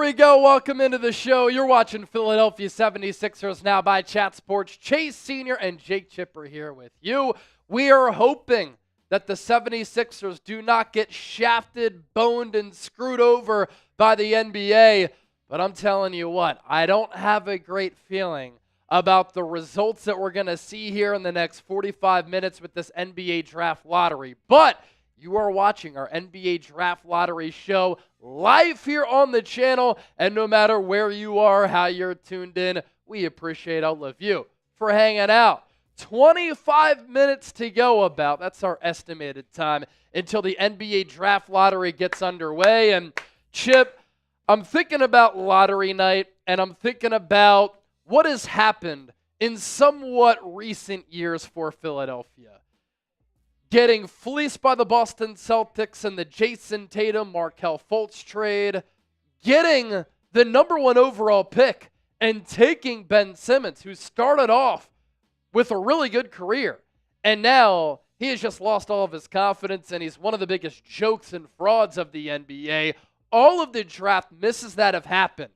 we go. Welcome into the show. You're watching Philadelphia 76ers Now by Chat Sports. Chase Sr. and Jake Chipper here with you. We are hoping that the 76ers do not get shafted, boned, and screwed over by the NBA. But I'm telling you what, I don't have a great feeling about the results that we're going to see here in the next 45 minutes with this NBA Draft Lottery. But you are watching our NBA Draft Lottery show live here on the channel, and no matter where you are, how you're tuned in, we appreciate all of you for hanging out. 25 minutes to go about. That's our estimated time until the NBA Draft Lottery gets underway. And Chip, I'm thinking about lottery night, and I'm thinking about what has happened in somewhat recent years for Philadelphia. Getting fleeced by the Boston Celtics in the Jason Tatum, Markelle Fultz trade, getting the #1 overall pick and taking Ben Simmons, who started off with a really good career. And now he has just lost all of his confidence, and he's one of the biggest jokes and frauds of the NBA. All of the draft misses that have happened.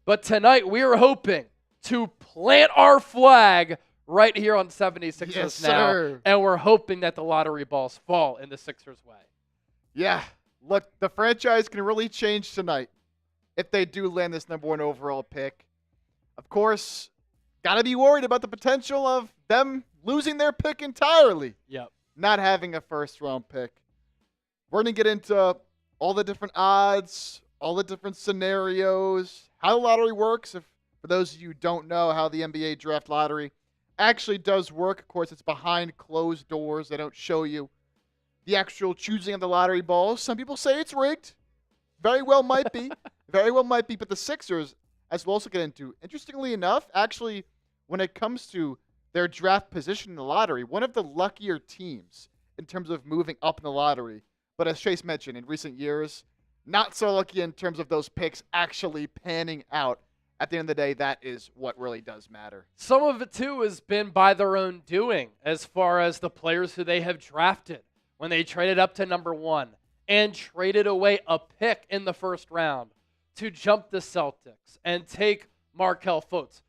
But tonight we are hoping to plant our flag right here on 76ers Now. Sir. And we're hoping that the lottery balls fall in the Sixers' way. Yeah, look, the franchise can really change tonight if they do land this #1 overall pick. Of course, got to be worried about the potential of them losing their pick entirely. Yep. Not having a first-round pick. We're going to get into all the different odds, all the different scenarios, how the lottery works. If for those of you who don't know how the NBA Draft Lottery actually does work, of course, it's behind closed doors. They don't show you the actual choosing of the lottery balls. Some people say it's rigged. Very well might be. Very well might be. But the Sixers, as we'll also get into, interestingly enough, actually, when it comes to their draft position in the lottery, one of the luckier teams in terms of moving up in the lottery. But as Chase mentioned, in recent years, not so lucky in terms of those picks actually panning out. At the end of the day, that is what really does matter. Some of it, too, has been by their own doing as far as the players who they have drafted when they traded up to #1 and traded away a pick in the first round to jump the Celtics and take Markelle Fultz,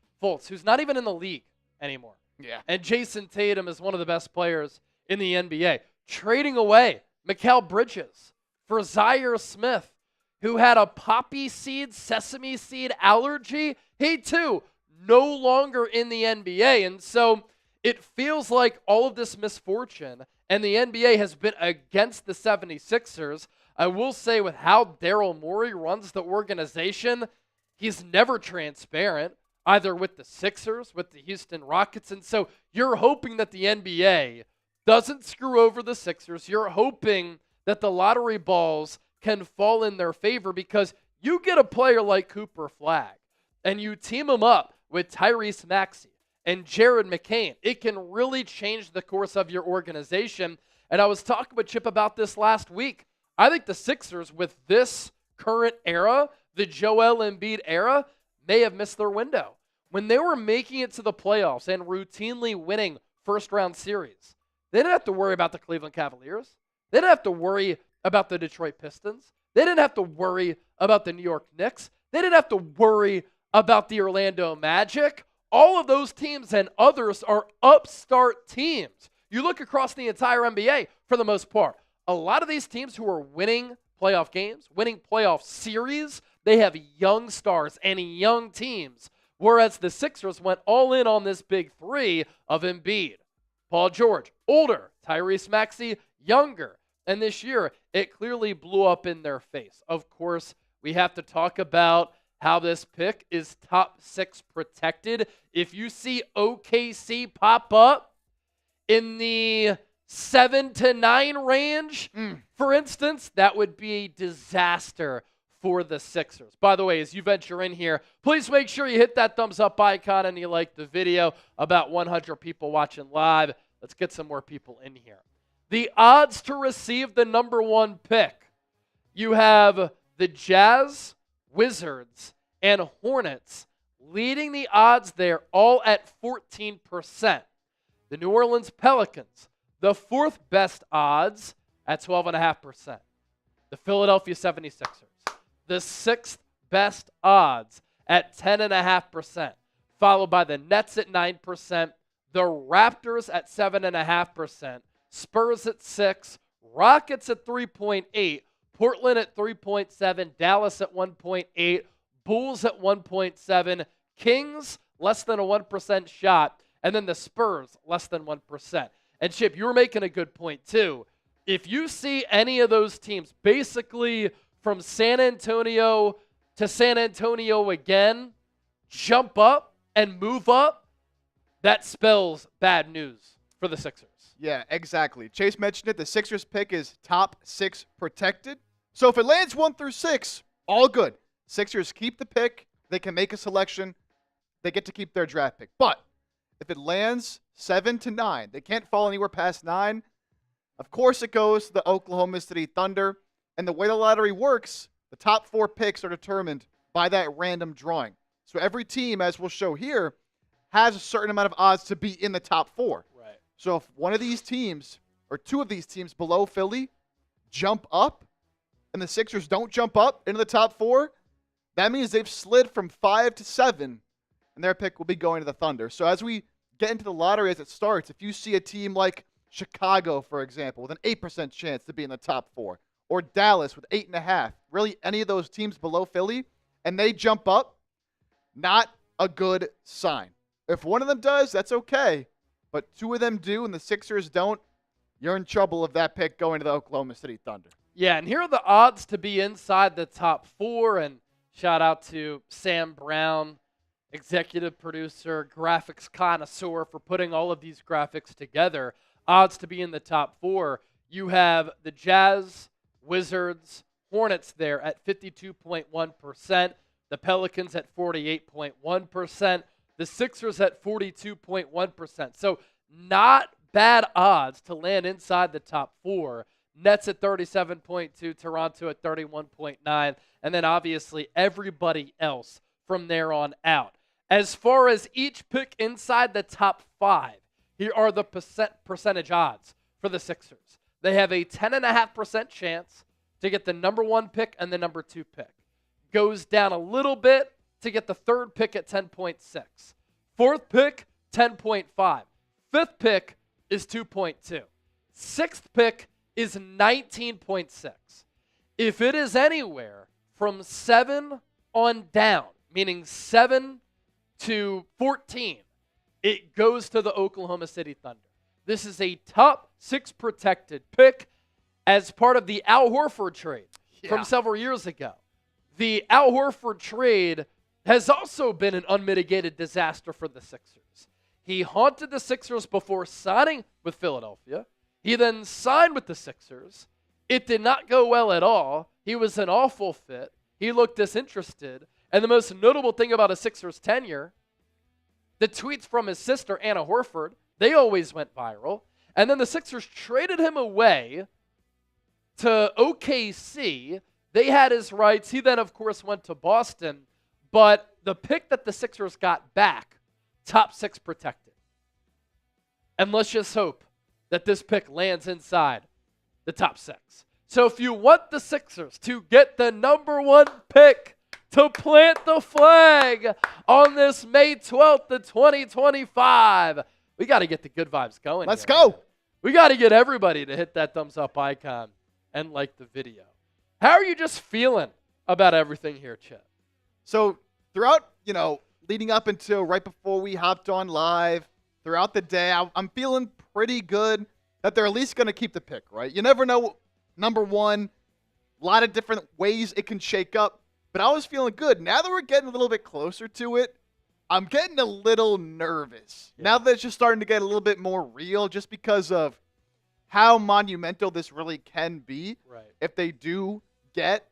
who's not even in the league anymore. Yeah. And Jason Tatum is one of the best players in the NBA. Trading away Mikal Bridges for Zaire Smith, who had a poppy seed, sesame seed allergy. He, too, no longer in the NBA. And so it feels like all of this misfortune, and the NBA has been against the 76ers. I will say with how Daryl Morey runs the organization, he's never transparent, either with the Sixers, with the Houston Rockets. And so you're hoping that the NBA doesn't screw over the Sixers. You're hoping that the lottery balls can fall in their favor, because you get a player like Cooper Flagg and you team him up with Tyrese Maxey and Jared McCain. It can really change the course of your organization. And I was talking with Chip about this last week. I think the Sixers, with this current era, the Joel Embiid era, may have missed their window. When they were making it to the playoffs and routinely winning first-round series, they didn't have to worry about the Cleveland Cavaliers. They didn't have to worry about the Detroit Pistons. They didn't have to worry about the New York Knicks. They didn't have to worry about the Orlando Magic. All of those teams and others are upstart teams. You look across the entire NBA, for the most part, a lot of these teams who are winning playoff games, winning playoff series, they have young stars and young teams, whereas the Sixers went all in on this big three of Embiid, Paul George, older, Tyrese Maxey, younger. And this year, it clearly blew up in their face. Of course, we have to talk about how this pick is top 6 protected. If you see OKC pop up in the 7 to 9 range, for instance, that would be a disaster for the Sixers. By the way, as you venture in here, please make sure you hit that thumbs up icon and you like the video. About 100 people watching live. Let's get some more people in here. The odds to receive the #1 pick. You have the Jazz, Wizards, and Hornets leading the odds there, all at 14%. The New Orleans Pelicans, the 4th best odds at 12.5%. The Philadelphia 76ers, the 6th best odds at 10.5%, followed by the Nets at 9%, the Raptors at 7.5%, Spurs at 6%, Rockets at 3.8%, Portland at 3.7%, Dallas at 1.8%, Bulls at 1.7%, Kings less than a 1% shot, and then the Spurs less than 1%. And Chip, you were making a good point too. If you see any of those teams basically from San Antonio to San Antonio again jump up and move up, that spells bad news for the Sixers. Yeah, exactly. Chase mentioned it. The Sixers pick is top 6 protected. So if it lands 1 through 6, all good. Sixers keep the pick. They can make a selection. They get to keep their draft pick. But if it lands 7 to 9, they can't fall anywhere past 9. Of course, it goes to the Oklahoma City Thunder. And the way the lottery works, the top 4 picks are determined by that random drawing. So every team, as we'll show here, has a certain amount of odds to be in the top 4. Right. So if one of these teams, or 2 of these teams below Philly, jump up, and the Sixers don't jump up into the top 4, that means they've slid from 5 to 7, and their pick will be going to the Thunder. So as we get into the lottery as it starts, if you see a team like Chicago, for example, with an 8% chance to be in the top 4, or Dallas with 8.5, really any of those teams below Philly, and they jump up, not a good sign. If one of them does, that's okay. But 2 of them do and the Sixers don't, you're in trouble of that pick going to the Oklahoma City Thunder. Yeah, and here are the odds to be inside the top 4. And shout out to Sam Brown, executive producer, graphics connoisseur, for putting all of these graphics together. Odds to be in the top 4. You have the Jazz, Wizards, Hornets there at 52.1%. The Pelicans at 48.1%. The Sixers at 42.1%. So not bad odds to land inside the top 4. Nets at 37.2, Toronto at 31.9, and then obviously everybody else from there on out. As far as each pick inside the top 5, here are the percentage odds for the Sixers. They have a 10.5% chance to get the number 1 pick and the number 2 pick. Goes down a little bit to get the 3rd pick at 10.6. 4th pick, 10.5. 5th pick is 2.2. 6th pick is 19.6. If it is anywhere from 7 on down, meaning 7 to 14, it goes to the Oklahoma City Thunder. This is a top 6 protected pick as part of the Al Horford trade from several years ago. The Al Horford trade has also been an unmitigated disaster for the Sixers. He haunted the Sixers before signing with Philadelphia. He then signed with the Sixers. It did not go well at all. He was an awful fit. He looked disinterested. And the most notable thing about a Sixers tenure, the tweets from his sister, Anna Horford, they always went viral. And then the Sixers traded him away to OKC. They had his rights. He then, of course, went to Boston. But the pick that the Sixers got back, top 6 protected. And let's just hope that this pick lands inside the top 6. So if you want the Sixers to get the number 1 pick to plant the flag on this May 12th, 2025, we got to get the good vibes going. Let's go. We got to get everybody to hit that thumbs up icon and like the video. How are you just feeling about everything here, Chip? So throughout, leading up until right before we hopped on live, throughout the day, I'm feeling pretty good that they're at least going to keep the pick, right? You never know, number 1, a lot of different ways it can shake up, but I was feeling good. Now that we're getting a little bit closer to it, I'm getting a little nervous. Yeah. Now that it's just starting to get a little bit more real just because of how monumental this really can be. Right. If they do get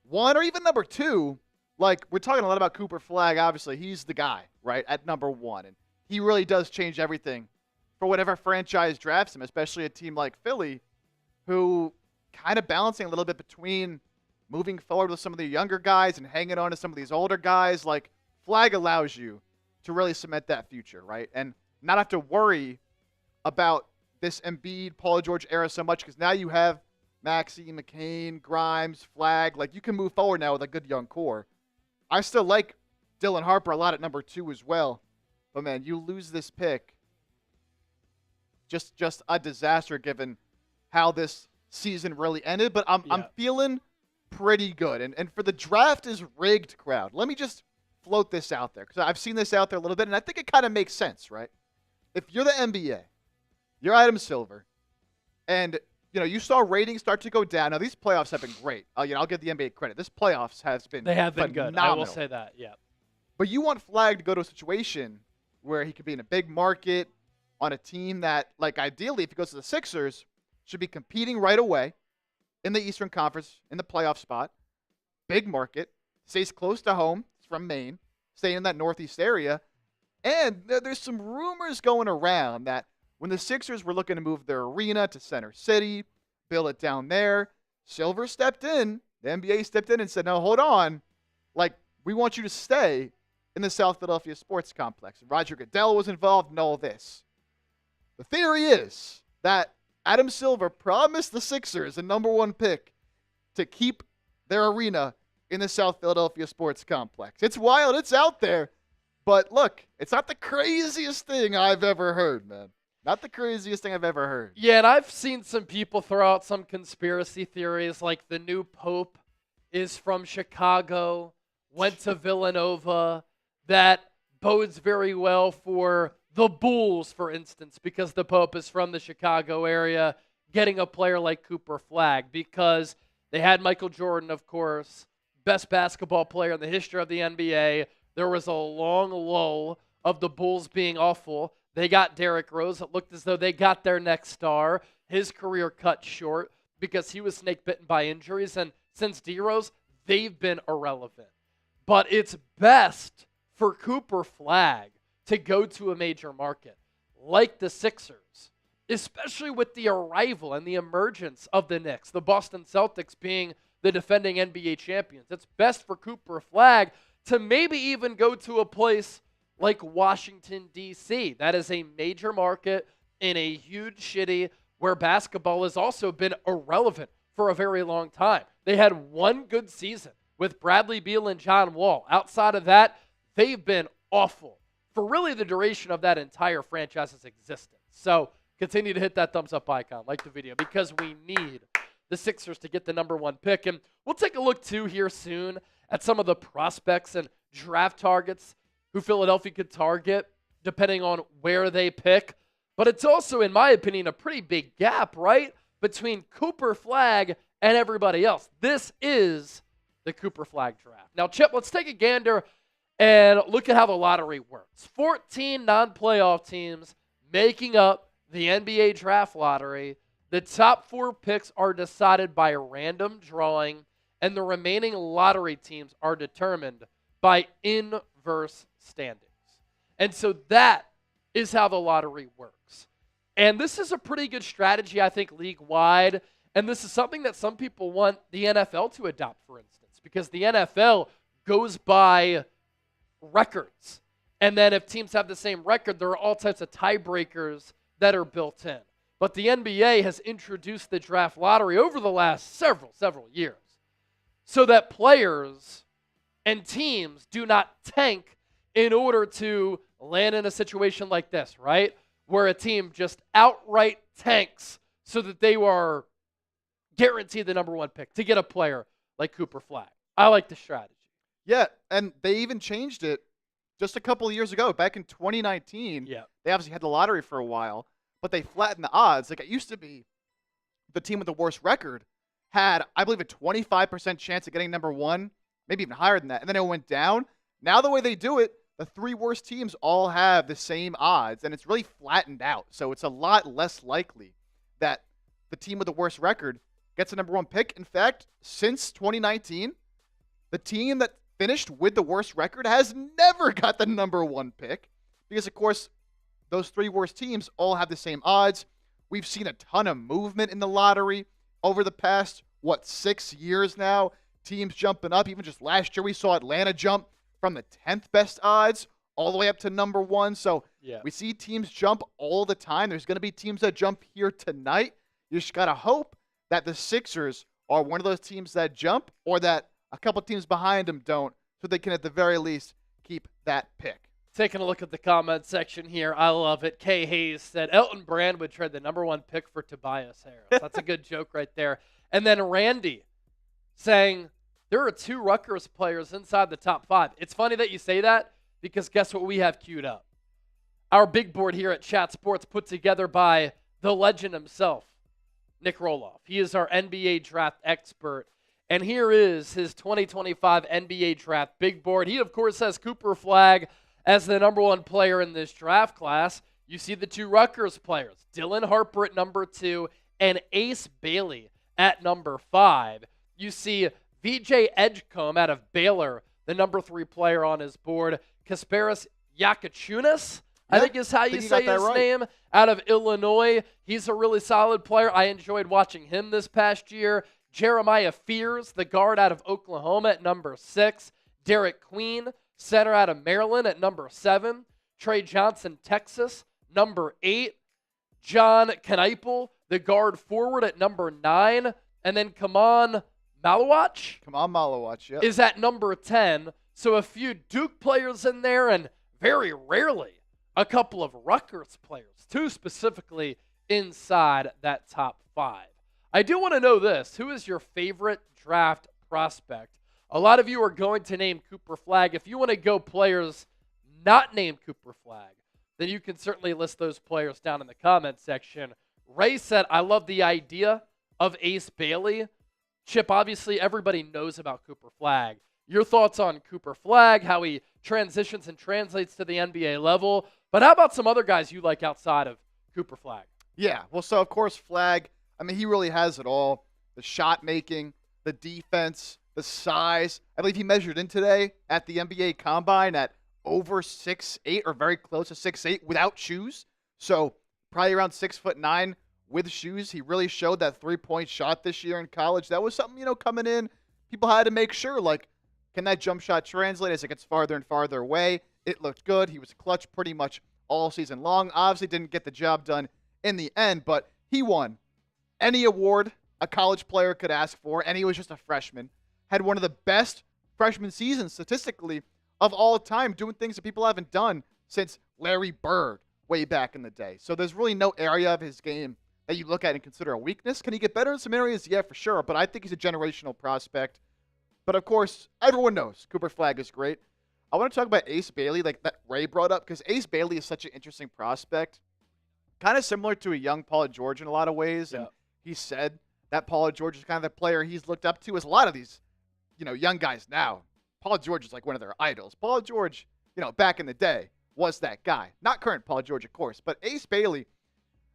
1 or even number 2, like we're talking a lot about Cooper Flagg, obviously. He's the guy, right, at number 1. And he really does change everything for whatever franchise drafts him, especially a team like Philly, who kind of balancing a little bit between moving forward with some of the younger guys and hanging on to some of these older guys. Like, Flagg allows you to really cement that future, right? And not have to worry about this Embiid, Paul George era so much because now you have Maxey, McCain, Grimes, Flagg. Like, you can move forward now with a good young core. I still like Dylan Harper a lot at number 2 as well. But, man, you lose this pick. Just a disaster given how this season really ended. But I'm feeling pretty good. And for the draft is rigged crowd, let me just float this out there because I've seen this out there a little bit, and I think it kind of makes sense, right? If you're the NBA, you're Adam Silver, and you saw ratings start to go down. Now these playoffs have been great. I'll give the NBA credit. This playoffs has been they have been phenomenal. good. I will say that. Yeah. But you want Flagg to go to a situation where he could be in a big market on a team that, like, ideally, if he goes to the Sixers, should be competing right away in the Eastern Conference in the playoff spot. Big market, stays close to home. He's from Maine, staying in that Northeast area. And there's some rumors going around that when the Sixers were looking to move their arena to Center City, build it down there, Silver stepped in. The NBA stepped in and said, no, hold on. Like, we want you to stay in the South Philadelphia Sports Complex. And Roger Goodell was involved in all this. The theory is that Adam Silver promised the Sixers a number 1 pick to keep their arena in the South Philadelphia Sports Complex. It's wild. It's out there. But look, it's not the craziest thing I've ever heard, man. Not the craziest thing I've ever heard. Yeah, and I've seen some people throw out some conspiracy theories like the new pope is from Chicago, went to Villanova. That bodes very well for the Bulls, for instance, because the pope is from the Chicago area, getting a player like Cooper Flagg because they had Michael Jordan, of course, best basketball player in the history of the NBA. There was a long lull of the Bulls being awful. They got Derrick Rose. It looked as though they got their next star. His career cut short because he was snake-bitten by injuries. And since D-Rose, they've been irrelevant. But it's best for Cooper Flagg to go to a major market like the Sixers, especially with the arrival and the emergence of the Knicks, the Boston Celtics being the defending NBA champions. It's best for Cooper Flagg to maybe even go to a place like Washington, D.C. That is a major market in a huge city where basketball has also been irrelevant for a very long time. They had one good season with Bradley Beal and John Wall. Outside of that, they've been awful for really the duration of that entire franchise's existence. So continue to hit that thumbs up icon, like the video, because we need the Sixers to get the number 1 pick. And we'll take a look, too, here soon at some of the prospects and draft targets who Philadelphia could target, depending on where they pick. But it's also, in my opinion, a pretty big gap, right, between Cooper Flagg and everybody else. This is the Cooper Flagg draft. Now, Chip, let's take a gander and look at how the lottery works. 14 non-playoff teams making up the NBA draft lottery. The top 4 picks are decided by random drawing, and the remaining lottery teams are determined by inverse standings. And so that is how the lottery works. And this is a pretty good strategy, I think, league-wide. And this is something that some people want the NFL to adopt, for instance, because the NFL goes by records. And then if teams have the same record, there are all types of tiebreakers that are built in. But the NBA has introduced the draft lottery over the last several years so that players and teams do not tank in order to land in a situation like this, right? Where a team just outright tanks so that they are guaranteed the number 1 pick to get a player like Cooper Flagg. I like the strategy. Yeah, and they even changed it just a couple of years ago. Back in 2019, they obviously had the lottery for a while, but they flattened the odds. Like, it used to be the team with the worst record had, I believe, a 25% chance of getting number 1, maybe even higher than that, and then it went down. Now the way they do it, the 3 worst teams all have the same odds, and it's really flattened out. So it's a lot less likely that the team with the worst record gets a number 1 pick. In fact, since 2019, the team that finished with the worst record has never got the number 1 pick because, of course, those 3 worst teams all have the same odds. We've seen a ton of movement in the lottery over the past, 6 years now. Teams jumping up. Even just last year, we saw Atlanta jump from the 10th best odds all the way up to number 1. So we see teams jump all the time. There's going to be teams that jump here tonight. You just got to hope that the Sixers are one of those teams that jump or that a couple teams behind them don't so they can at the very least keep that pick. Taking a look at the comment section here, I love it. Kay Hayes said Elton Brand would trade the #1 pick for Tobias Harris. That's a good joke right there. And then Randy saying there are 2 Rutgers players inside the top 5. It's funny that you say that because guess what we have queued up? Our big board here at Chat Sports put together by the legend himself, Nick Roloff. He is our NBA draft expert. And here is his 2025 NBA draft big board. He, of course, has Cooper Flagg as the #1 player in this draft class. You see the 2 Rutgers players, Dylan Harper at number 2 and Ace Bailey at number 5. You see VJ Edgecombe out of Baylor, the number 3 player on his board. Kasparas Yakachunas, I think is how you say his name, out of Illinois. He's a really solid player. I enjoyed watching him this past year. Jeremiah Fears, the guard out of Oklahoma at number 6. Derek Queen, center out of Maryland at number 7. Trey Johnson, Texas, number 8. John Kneipel, the guard forward at number 9. And then Kaman Malawach. Yep. Is at number 10. So a few Duke players in there, and very rarely a couple of Rutgers players, 2 specifically inside that top 5. I do want to know this. Who is your favorite draft prospect? A lot of you are going to name Cooper Flagg. If you want to go players not named Cooper Flagg, then you can certainly list those players down in the comment section. Ray said, I love the idea of Ace Bailey. Chip, obviously everybody knows about Cooper Flagg. Your thoughts on Cooper Flagg, how he transitions and translates to the NBA level. But how about some other guys you like outside of Cooper Flagg? Yeah, well, so of course Flagg, I mean, he really has it all. The shot making, the defense, the size. I believe he measured in today at the NBA Combine at over 6'8" or very close to 6'8" without shoes. So probably around 6'9" with shoes. He really showed that 3-point shot this year in college. That was something, coming in. People had to make sure, can that jump shot translate as it gets farther and farther away? It looked good. He was clutch pretty much all season long. Obviously didn't get the job done in the end, but he won any award a college player could ask for, and he was just a freshman. Had one of the best freshman seasons statistically of all time, doing things that people haven't done since Larry Bird way back in the day. So there's really no area of his game that you look at and consider a weakness. Can he get better in some areas? Yeah, for sure, but I think he's a generational prospect. But of course, everyone knows Cooper Flagg is great. I want to talk about Ace Bailey, like that Ray brought up, because Ace Bailey is such an interesting prospect. Kind of similar to a young Paul George in a lot of ways. And he said that Paul George is kind of the player he's looked up to, as a lot of these, young guys now. Paul George is like one of their idols. Paul George, back in the day was that guy. Not current Paul George, of course, but Ace Bailey,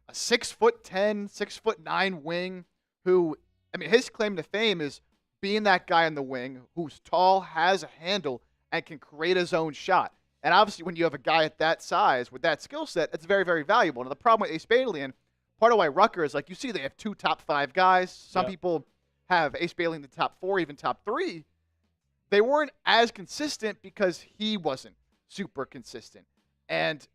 a 6'10", 6'9" wing who, his claim to fame is being that guy in the wing who's tall, has a handle, and can create his own shot. And obviously when you have a guy at that size with that skill set, it's very, very valuable. And the problem with Ace Bailey, and part of why Rutgers, you see they have 2 top 5 guys. Some people have Ace Bailey in the top 4, even top 3. They weren't as consistent because he wasn't super consistent. And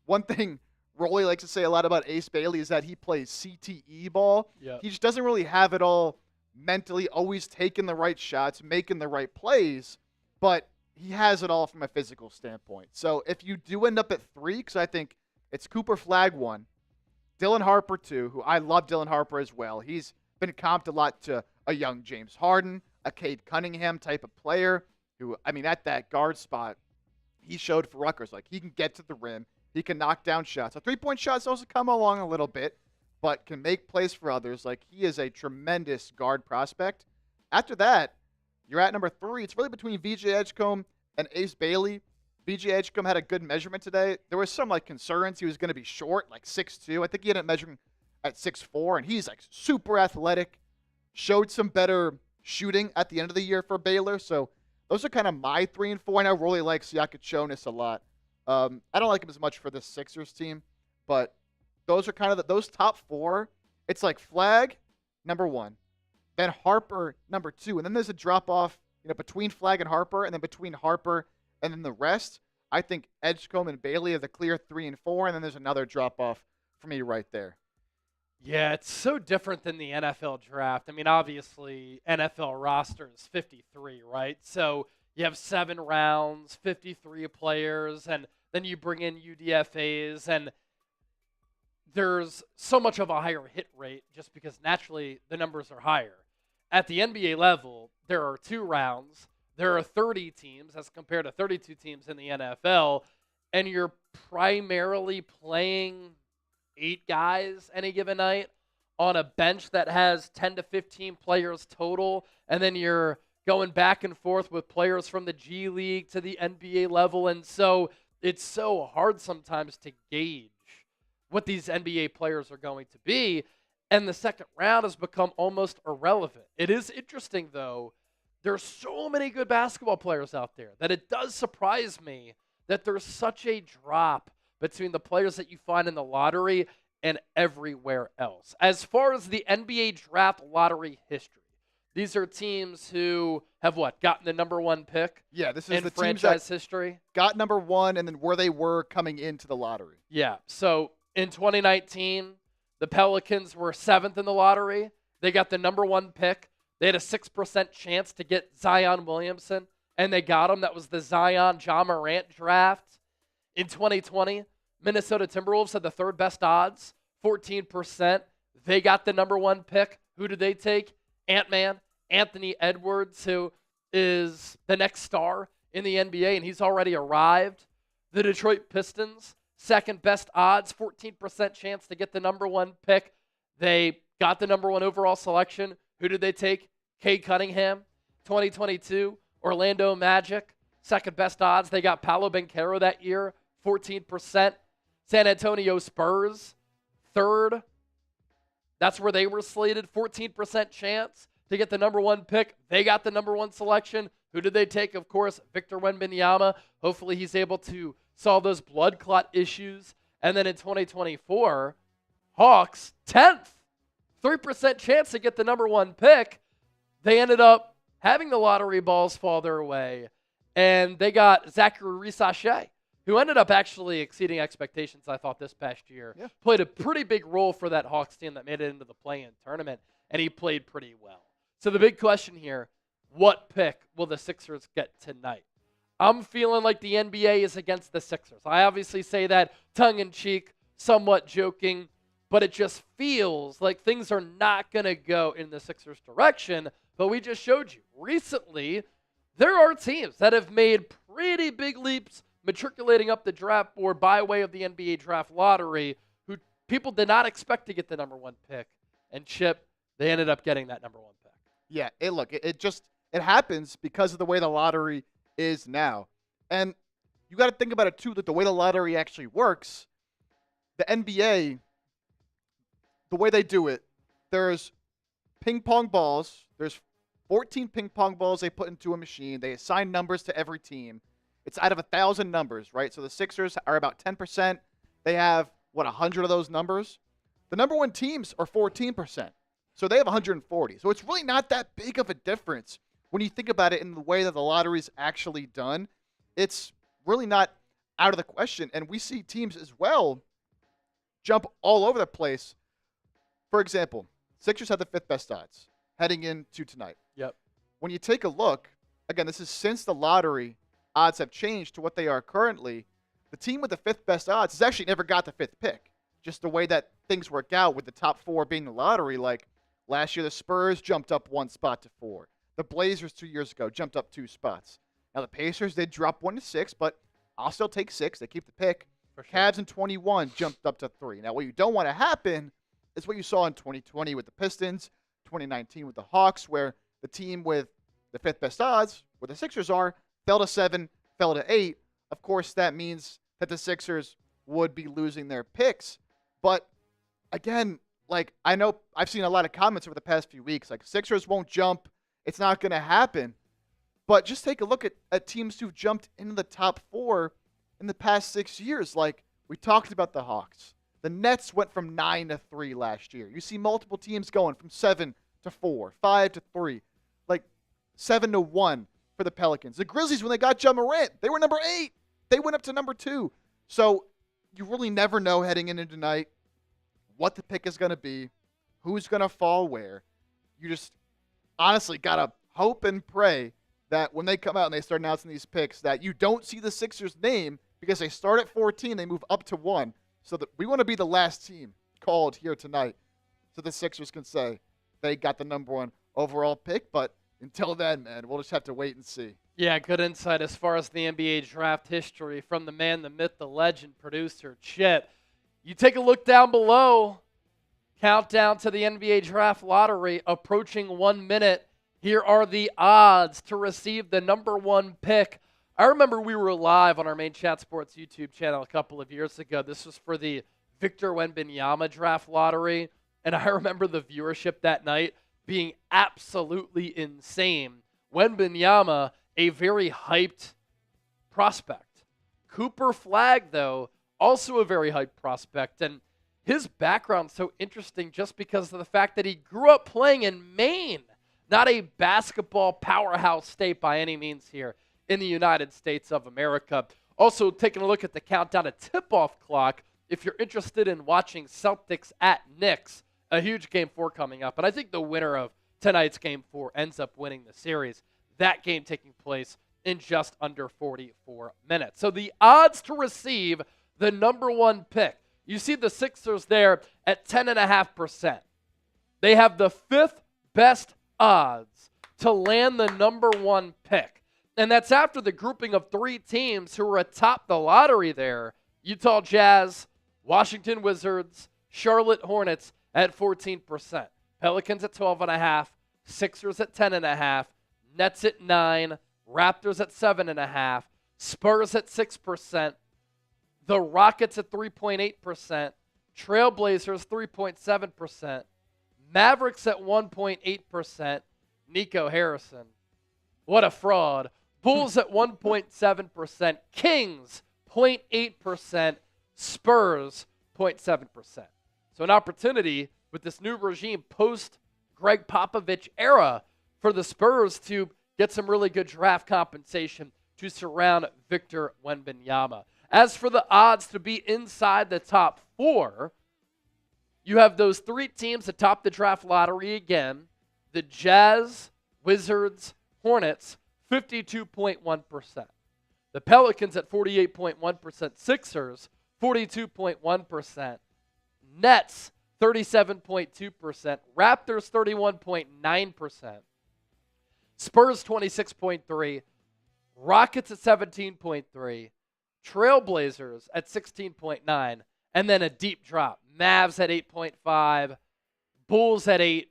one thing Rolly likes to say a lot about Ace Bailey is that he plays CTE ball. He just doesn't really have it all mentally, always taking the right shots, making the right plays, but he has it all from a physical standpoint. So if you do end up at 3, because I think it's Cooper Flagg 1, Dylan Harper 2, who I love Dylan Harper as well. He's been comped a lot to a young James Harden, a Cade Cunningham type of player who, at that guard spot, he showed for Rutgers. He can get to the rim. He can knock down shots. A 3-point shot's also come along a little bit, but can make plays for others. He is a tremendous guard prospect. After that, you're at number 3. It's really between VJ Edgecombe and Ace Bailey. VJ Edgecombe had a good measurement today. There was some concerns he was going to be short, 6'2". I think he ended up measuring at 6'4", and he's super athletic. Showed some better shooting at the end of the year for Baylor. So those are kind of my 3 and 4. I know Rolly likes Yakachunas a lot. I don't like him as much for the Sixers team, but those are kind of those top 4. It's Flagg, number 1, then Harper, number 2, and then there's a drop off, between Flagg and Harper, and then between Harper and then the rest. I think Edgecombe and Bailey are the clear 3 and 4, and then there's another drop off for me right there. Yeah, it's so different than the NFL draft. Obviously, NFL roster is 53, right? So You have 7 rounds, 53 players, and then you bring in UDFAs, and there's so much of a higher hit rate just because naturally the numbers are higher. At the NBA level, there are 2 rounds. There are 30 teams as compared to 32 teams in the NFL, and you're primarily playing 8 guys any given night on a bench that has 10 to 15 players total, and then you're going back and forth with players from the G League to the NBA level, and so it's so hard sometimes to gauge what these NBA players are going to be, and the second round has become almost irrelevant. It is interesting, though. There's so many good basketball players out there that it does surprise me that there's such a drop between the players that you find in the lottery and everywhere else. As far as the NBA draft lottery history, these are teams who have gotten the number 1 pick? Yeah, this is in the franchise teams that history. Got number 1 and then where they were coming into the lottery. Yeah, so in 2019, the Pelicans were 7th in the lottery. They got the number 1 pick. They had a 6% chance to get Zion Williamson, and they got him. That was the Zion Ja Morant draft. In 2020, Minnesota Timberwolves had the 3rd best odds, 14%. They got the number 1 pick. Who did they take? Ant-Man, Anthony Edwards, who is the next star in the NBA, and he's already arrived. The Detroit Pistons, 2nd best odds, 14% chance to get the number 1 pick. They got the number 1 overall selection. Who did they take? Cade Cunningham. 2022, Orlando Magic, 2nd best odds. They got Paolo Banchero that year, 14%. San Antonio Spurs, 3rd. That's where they were slated, 14% chance to get the number 1 pick. They got the number 1 selection. Who did they take? Of course, Victor Wembanyama. Hopefully he's able to solve those blood clot issues. And then in 2024, Hawks, 10th. 3% chance to get the number 1 pick. They ended up having the lottery balls fall their way. And they got Zachary Risachet, who ended up actually exceeding expectations, I thought, this past year. Yeah. Played a pretty big role for that Hawks team that made it into the play-in tournament, and he played pretty well. So the big question here, what pick will the Sixers get tonight? I'm feeling like the NBA is against the Sixers. I obviously say that tongue-in-cheek, somewhat joking, but it just feels like things are not going to go in the Sixers' direction. But we just showed you recently, there are teams that have made pretty big leaps matriculating up the draft board by way of the NBA draft lottery, who people did not expect to get the number 1 pick. And Chip, they ended up getting that number 1 pick. Yeah, it happens because of the way the lottery is now. And you got to think about it too, that the way the lottery actually works, the NBA, the way they do it, there's ping pong balls. There's 14 ping pong balls they put into a machine. They assign numbers to every team. It's out of 1,000 numbers, right? So the Sixers are about 10%. They have, 100 of those numbers? The number 1 teams are 14%. So they have 140. So it's really not that big of a difference when you think about it in the way that the lottery is actually done. It's really not out of the question. And we see teams as well jump all over the place. For example, Sixers had the 5th best odds heading into tonight. Yep. When you take a look, again, this is since the lottery odds have changed to what they are currently. The team with the 5th best odds has actually never got the 5th pick. Just the way that things work out with the top 4 being the lottery. Like last year, the Spurs jumped up 1 spot to 4. The Blazers 2 years ago jumped up 2 spots. Now the Pacers, they dropped 1 to 6, but I'll still take 6. They keep the pick. For sure. Cavs in 21 jumped up to 3. Now what you don't want to happen is what you saw in 2020 with the Pistons, 2019 with the Hawks, where the team with the 5th best odds, where the Sixers are, fell to 7, fell to 8. Of course, that means that the Sixers would be losing their picks. But again, like I know I've seen a lot of comments over the past few weeks, like Sixers won't jump. It's not going to happen. But just take a look at teams who've jumped into the top 4 in the past 6 years. Like we talked about the Hawks. The Nets went from 9 to 3 last year. You see multiple teams going from 7 to 4, 5 to 3, like 7 to 1 for the Pelicans. The Grizzlies, when they got Ja Morant, they were number 8. They went up to number 2. So you really never know heading into tonight what the pick is going to be, who's going to fall where. You just honestly got to hope and pray that when they come out and they start announcing these picks, that you don't see the Sixers' name because they start at 14, they move up to 1. So that we want to be the last team called here tonight, so the Sixers can say they got the number 1 overall pick. But until then, man, we'll just have to wait and see. Yeah, good insight as far as the NBA draft history from the man, the myth, the legend, producer Chet. You take a look down below. Countdown to the NBA draft lottery approaching 1 minute. Here are the odds to receive the number 1 pick. I remember we were live on our main Chat Sports YouTube channel a couple of years ago. This was for the Victor Wembanyama draft lottery. And I remember the viewership that night being absolutely insane. Wembanyama, a very hyped prospect. Cooper Flagg, though, also a very hyped prospect. And his background's so interesting just because of the fact that he grew up playing in Maine, not a basketball powerhouse state by any means here in the United States of America. Also, taking a look at the countdown to tip-off clock, if you're interested in watching Celtics at Knicks, a huge Game 4 coming up. And I think the winner of tonight's Game 4 ends up winning the series. That game taking place in just under 44 minutes. So the odds to receive the number 1 pick, you see the Sixers there at 10.5%. They have the 5th best odds to land the number 1 pick. And that's after the grouping of 3 teams who are atop the lottery there. Utah Jazz, Washington Wizards, Charlotte Hornets at 14%. Pelicans at 12.5%. Sixers at 10.5%. Nets at 9%. Raptors at 7.5%. Spurs at 6%. The Rockets at 3.8%, Trailblazers 3.7%, Mavericks at 1.8%, Nico Harrison, what a fraud, Bulls at 1.7%, Kings 0.8%, Spurs 0.7%. So an opportunity with this new regime post-Greg Popovich era for the Spurs to get some really good draft compensation to surround Victor Wembanyama. As for the odds to be inside the top 4, you have those 3 teams atop the draft lottery again. The Jazz, Wizards, Hornets, 52.1%. The Pelicans at 48.1%. Sixers, 42.1%. Nets, 37.2%. Raptors, 31.9%. Spurs, 26.3%. Rockets at 17.3%. Trailblazers at 16.9%, and then a deep drop. Mavs at 8.5%, Bulls at 8%,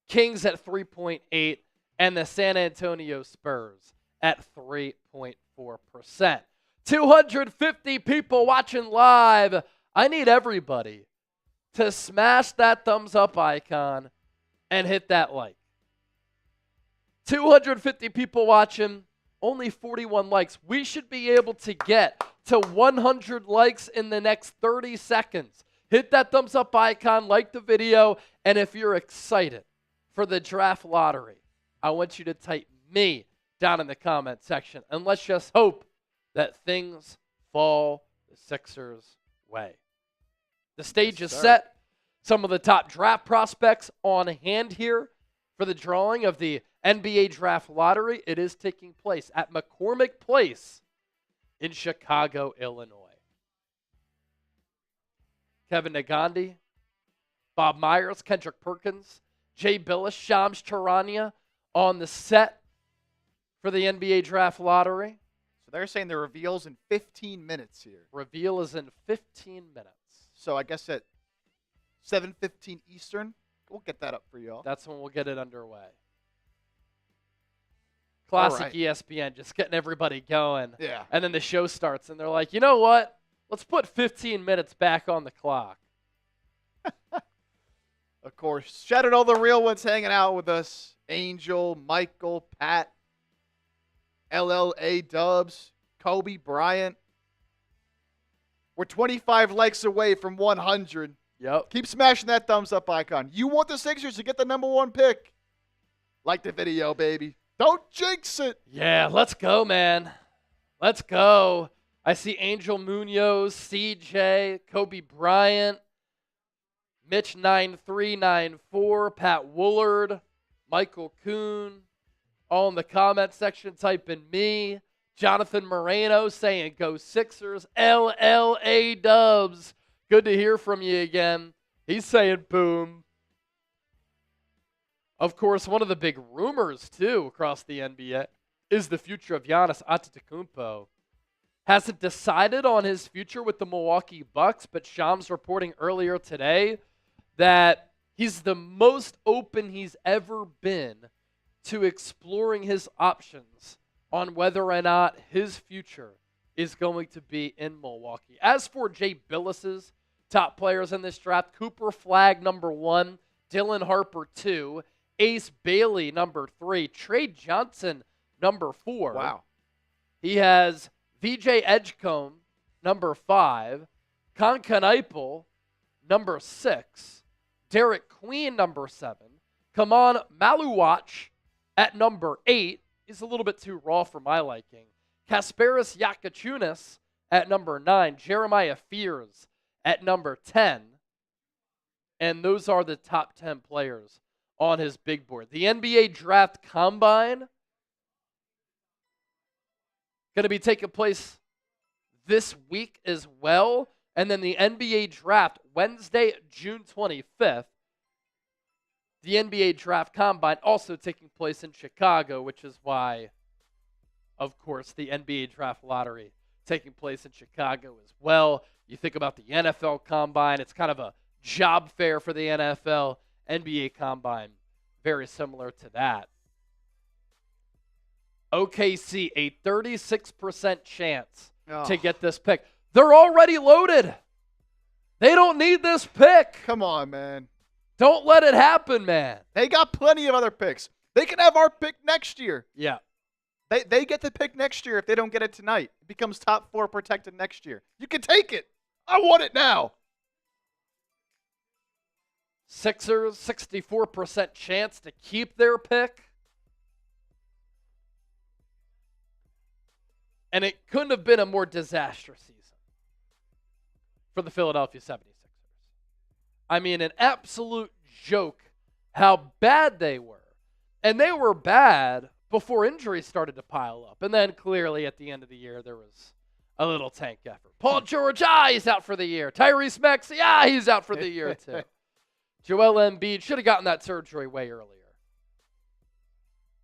Kings at 3.8%, and the San Antonio Spurs at 3.4%. 250 people watching live. I need everybody to smash that thumbs up icon and hit that like. 250 people watching. Only 41 likes. We should be able to get to 100 likes in the next 30 seconds. Hit that thumbs up icon, like the video, and if you're excited for the draft lottery, I want you to type me down in the comment section, and let's just hope that things fall the Sixers' way. The stage is set. Some of the top draft prospects on hand here for the drawing of the NBA draft lottery. It is taking place at McCormick Place in Chicago, Illinois. Kevin Nagandi, Bob Myers, Kendrick Perkins, Jay Billis, Shams Charania on the set for the NBA draft lottery. So they're saying the reveal's in 15 minutes here. Reveal is in 15 minutes. So I guess at 7:15 Eastern, we'll get that up for y'all. That's when we'll get it underway. Classic right. ESPN, just getting everybody going. Yeah. And then the show starts, and they're like, you know what? Let's put 15 minutes back on the clock. Of course. Shout out all the real ones hanging out with us. Angel, Michael, Pat, LLA Dubs, Kobe Bryant. We're 25 likes away from 100. Yep. Keep smashing that thumbs up icon. You want the Sixers to get the number 1 pick. Like the video, baby. Don't jinx it. Yeah, let's go, man. Let's go. I see Angel Munoz, CJ, Kobe Bryant, Mitch 9394, Pat Woolard, Michael Kuhn. all in the comment section. Type in me. Jonathan Moreno saying, go Sixers. LLA Dubs. Good to hear from you again. He's saying boom. Of course, one of the big rumors, too, across the NBA is the future of Giannis Antetokounmpo. Hasn't decided on his future with the Milwaukee Bucks, but Shams reporting earlier today that he's the most open he's ever been to exploring his options on whether or not his future is going to be in Milwaukee. As for Jay Billis's top players in this draft, Cooper Flagg, number 1, Dylan Harper, 2, Ace Bailey, number 3, Trey Johnson, number 4. Wow. He has VJ Edgecombe, number 5, Konkanipel, number 6, Derek Queen, number 7, Kaman Maluwach at number 8. He's a little bit too raw for my liking. Kasparis Yakachunas at number 9, Jeremiah Fears at number 10. And those are the top 10 players on his big board. The NBA Draft Combine going to be taking place this week as well. And then the NBA Draft Wednesday, June 25th. The NBA Draft Combine also taking place in Chicago, which is why, of course, the NBA Draft Lottery taking place in Chicago as well. You think about the NFL Combine, it's kind of a job fair for the NFL. NBA Combine, very similar to that. OKC, a 36% chance to get this pick. They're already loaded. They don't need this pick. Come on, man. Don't let it happen, man. They got plenty of other picks. They can have our pick next year. Yeah. They get the pick next year if they don't get it tonight. It becomes top 4 protected next year. You can take it. I want it now. Sixers, 64% chance to keep their pick. And it couldn't have been a more disastrous season for the Philadelphia 76ers. I mean, an absolute joke how bad they were. And they were bad before injuries started to pile up. And then clearly at the end of the year, there was a little tank effort. Paul George, he's out for the year. Tyrese Maxey, he's out for the year too. Joel Embiid should have gotten that surgery way earlier.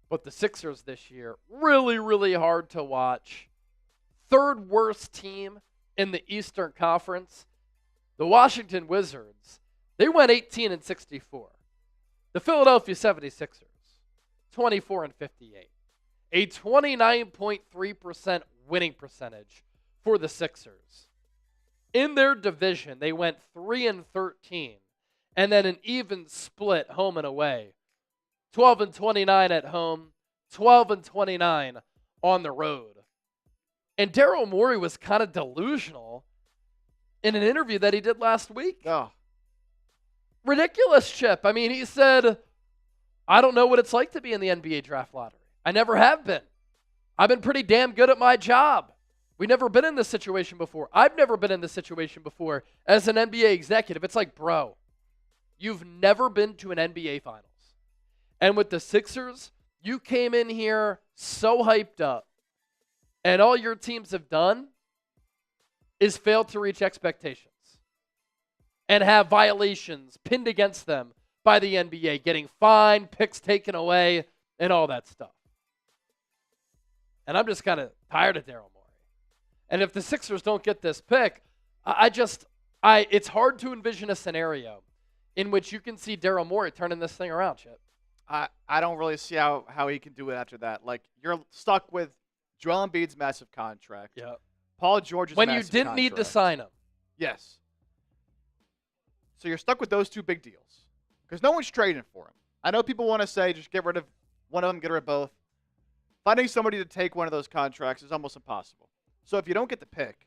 But the Sixers this year, really, really hard to watch. Third worst team in the Eastern Conference. The Washington Wizards, they went 18-64. The Philadelphia 76ers, 24-58. A 29.3% winning percentage for the Sixers. In their division, they went 3-13. And then an even split home and away. 12-29 at home, 12-29 on the road. And Daryl Morey was kind of delusional in an interview that he did last week. Oh. Ridiculous, Chip. I mean, he said, I don't know what it's like to be in the NBA draft lottery. I never have been. I've been pretty damn good at my job. We've never been in this situation before. I've never been in this situation before as an NBA executive. It's like, bro, you've never been to an NBA Finals. And with the Sixers, you came in here so hyped up, and all your teams have done is fail to reach expectations and have violations pinned against them by the NBA, getting fined, picks taken away, and all that stuff. And I'm just kind of tired of Daryl Morey. And if the Sixers don't get this pick, it's hard to envision a scenario in which you can see Daryl Morey turning this thing around, Chip. I don't really see how he can do it after that. Like, you're stuck with Joel Embiid's massive contract. Yep. Paul George's when massive you didn't contract. need to sign him. Yes. So you're stuck with those two big deals because no one's trading for him. I know people want to say just get rid of one of them, get rid of both. Finding somebody to take one of those contracts is almost impossible. So if you don't get the pick,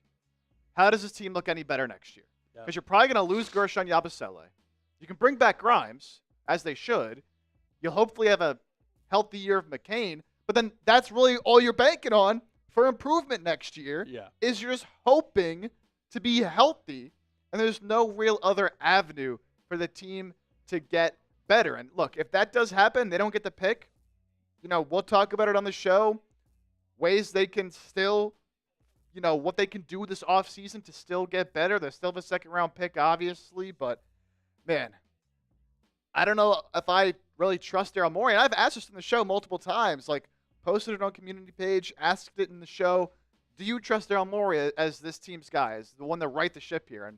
how does this team look any better next year? Because you're probably going to lose Gershon Yabusele. You can bring back Grimes, as they should. You'll hopefully have a healthy year of McCain, but then that's really all you're banking on for improvement next year. Yeah. Is you're just hoping to be healthy, and there's no real other avenue for the team to get better. And look, if that does happen, they don't get the pick, we'll talk about it on the show. Ways they can still, what they can do this offseason to still get better. They still have a second-round pick, obviously, but, man, I don't know if I really trust Daryl Morey. And I've asked this in the show multiple times, posted it on community page, asked it in the show. Do you trust Daryl Morey as this team's guy, as the one to right the ship here? And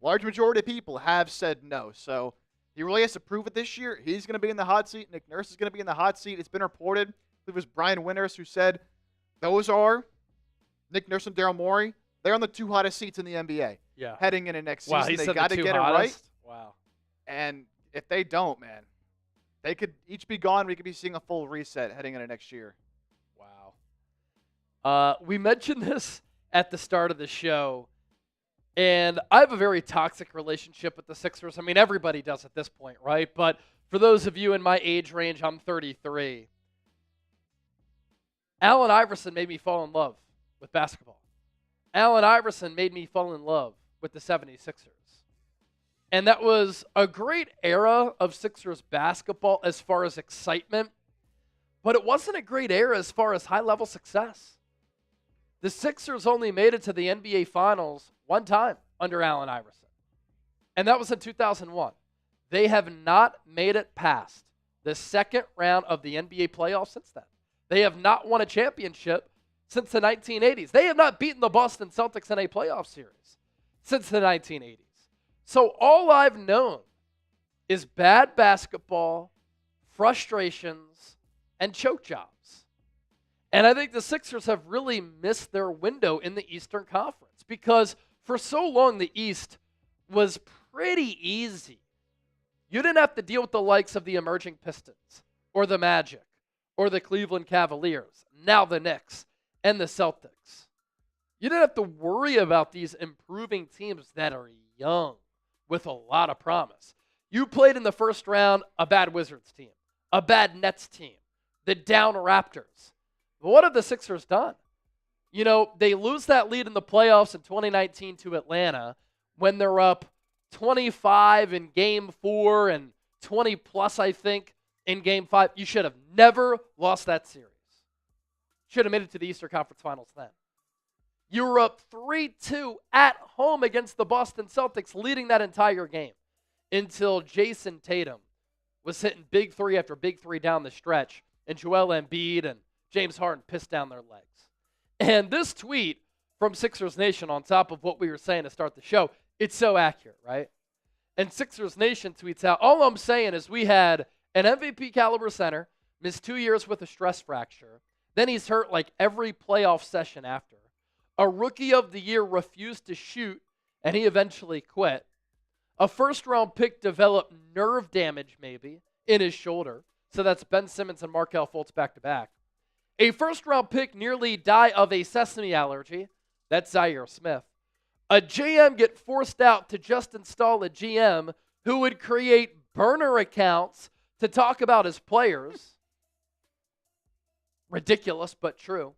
large majority of people have said no. So he really has to prove it this year. He's going to be in the hot seat. Nick Nurse is going to be in the hot seat. It's been reported. It was Brian Winters who said those are Nick Nurse and Daryl Morey. They're on the 2 hottest seats in the NBA. Yeah. Heading into next Wow, season. he They got to said the get two it hottest? right. Wow. And if they don't, man, they could each be gone. We could be seeing a full reset heading into next year. Wow. We mentioned this at the start of the show, and I have a very toxic relationship with the Sixers. I mean, everybody does at this point, right? But for those of you in my age range, I'm 33. Allen Iverson made me fall in love with basketball. Allen Iverson made me fall in love with the 76ers. And that was a great era of Sixers basketball as far as excitement, but it wasn't a great era as far as high-level success. The Sixers only made it to the NBA Finals one time under Allen Iverson, and that was in 2001. They have not made it past the second round of the NBA playoffs since then. They have not won a championship since the 1980s. They have not beaten the Boston Celtics in a playoff series since the 1980s. So all I've known is bad basketball, frustrations, and choke jobs. And I think the Sixers have really missed their window in the Eastern Conference because for so long the East was pretty easy. You didn't have to deal with the likes of the emerging Pistons or the Magic or the Cleveland Cavaliers, now the Knicks and the Celtics. You didn't have to worry about these improving teams that are young with a lot of promise. You played in the first round a bad Wizards team, a bad Nets team, the down Raptors. But what have the Sixers done? They lose that lead in the playoffs in 2019 to Atlanta when they're up 25 in Game 4 and 20-plus, I think, in Game 5. You should have never lost that series. Should have made it to the Eastern Conference Finals then. You were up 3-2 at home against the Boston Celtics, leading that entire game until Jason Tatum was hitting big three after big three down the stretch, and Joel Embiid and James Harden pissed down their legs. And this tweet from Sixers Nation on top of what we were saying to start the show, it's so accurate, right? And Sixers Nation tweets out, all I'm saying is we had an MVP caliber center, missed 2 years with a stress fracture, then he's hurt like every playoff session after. A rookie of the year refused to shoot, and he eventually quit. A first-round pick developed nerve damage, maybe, in his shoulder. So that's Ben Simmons and Markelle Fultz back-to-back. A first-round pick nearly die of a sesame allergy. That's Zaire Smith. A GM get forced out to just install a GM who would create burner accounts to talk about his players. Ridiculous, but true.